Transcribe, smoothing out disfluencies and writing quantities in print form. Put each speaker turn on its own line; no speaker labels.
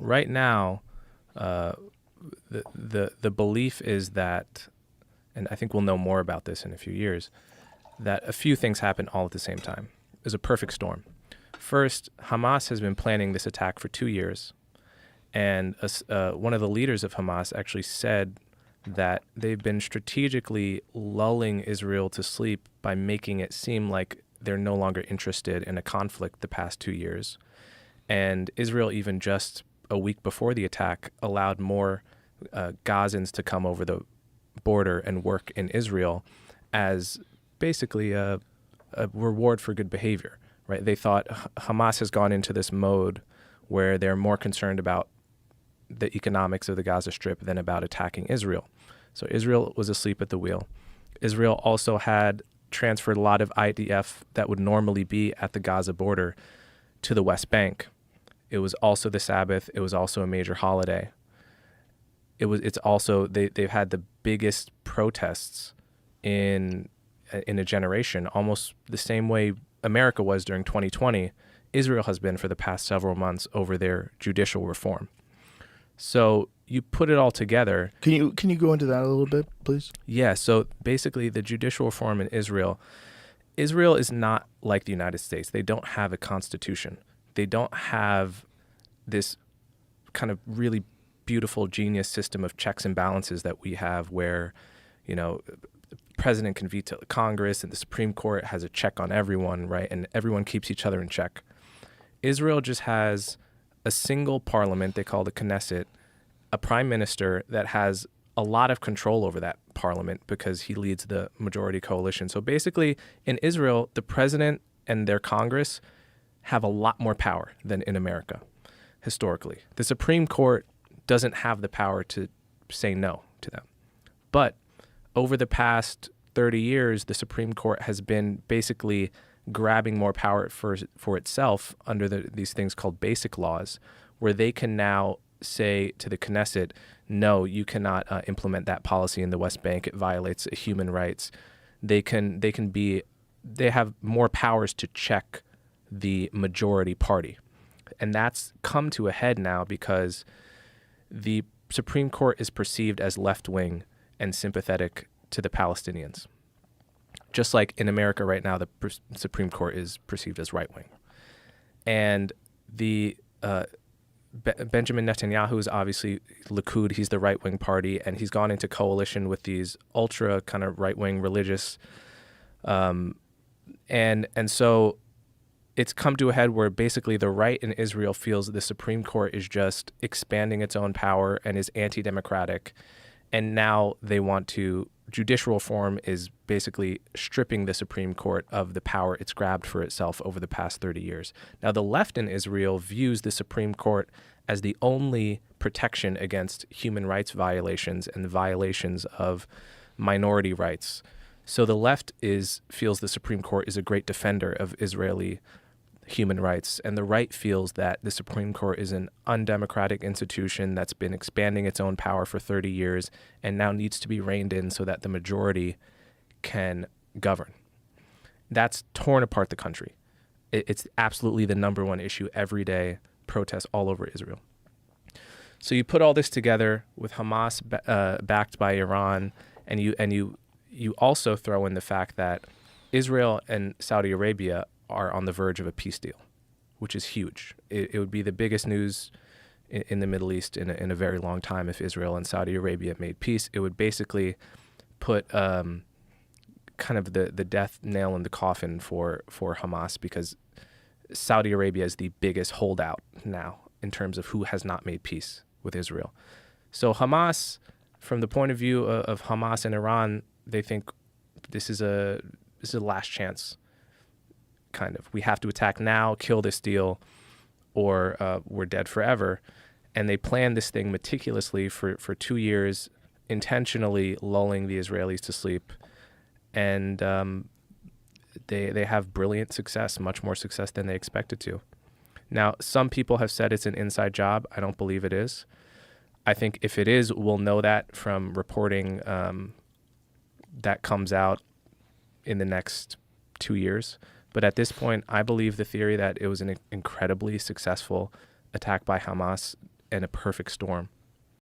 right now, the belief is that, and I think we'll know more about this in a few years, that a few things happen all at the same time. It's a perfect storm. First, Hamas has been planning this attack for 2 years, and one of the leaders of Hamas actually said that they've been strategically lulling Israel to sleep by making it seem like they're no longer interested in a conflict the past 2 years. And Israel, even just a week before the attack, allowed more Gazans to come over the border and work in Israel as basically a reward for good behavior, right? They thought Hamas has gone into this mode where they're more concerned about the economics of the Gaza Strip than about attacking Israel. So Israel was asleep at the wheel. Israel also had transferred a lot of IDF that would normally be at the Gaza border to the West Bank. It was also the Sabbath. It was also a major holiday. It's also they've had the biggest protests in a generation, almost the same way America was during 2020. Israel has been for the past several months over their judicial reform. So you put it all together.
Can you go into that a little bit, please?
Yeah. So basically, the judicial reform in Israel is not like the United States. They don't have a constitution. They don't have this kind of really beautiful, genius system of checks and balances that we have where, the president can veto Congress and the Supreme Court has a check on everyone, right? And everyone keeps each other in check. Israel just has a single parliament they call the Knesset, a prime minister that has a lot of control over that parliament because he leads the majority coalition. So basically, in Israel, the president and their Congress have a lot more power than in America, historically. The Supreme Court doesn't have the power to say no to them. But over the past 30 years, the Supreme Court has been basically grabbing more power for itself under these things called basic laws, where they can now say to the Knesset, no, you cannot implement that policy in the West Bank. It violates human rights. They have more powers to check the majority party. And that's come to a head now because the Supreme Court is perceived as left-wing and sympathetic to the Palestinians. Just like in America right now, the Supreme Court is perceived as right-wing. And the Benjamin Netanyahu is obviously Likud. He's the right-wing party, and he's gone into coalition with these ultra kind of right-wing religious. And so it's come to a head where basically the right in Israel feels the Supreme Court is just expanding its own power and is anti-democratic. And now they want to, judicial reform is basically stripping the Supreme Court of the power it's grabbed for itself over the past 30 years. Now, the left in Israel views the Supreme Court as the only protection against human rights violations and violations of minority rights. So the left feels the Supreme Court is a great defender of Israeli human rights, and the right feels that the Supreme Court is an undemocratic institution that's been expanding its own power for 30 years and now needs to be reined in so that the majority can govern. That's torn apart the country. It's absolutely the number one issue every day, protests all over Israel. So you put all this together with Hamas backed by Iran, and you also throw in the fact that Israel and Saudi Arabia are on the verge of a peace deal, which is huge. It would be the biggest news in the Middle East in a very long time if Israel and Saudi Arabia made peace. It would basically put kind of the death nail in the coffin for Hamas, because Saudi Arabia is the biggest holdout now in terms of who has not made peace with Israel. So Hamas, from the point of view of Hamas and Iran, they think this is a last chance. Kind of, we have to attack now, kill this deal, or we're dead forever. And they planned this thing meticulously for 2 years, intentionally lulling the Israelis to sleep. And they have brilliant success, much more success than they expected to. Now, some people have said it's an inside job. I don't believe it is. I think if it is, we'll know that from reporting that comes out in the next 2 years. But at this point, I believe the theory that it was an incredibly successful attack by Hamas and a perfect storm.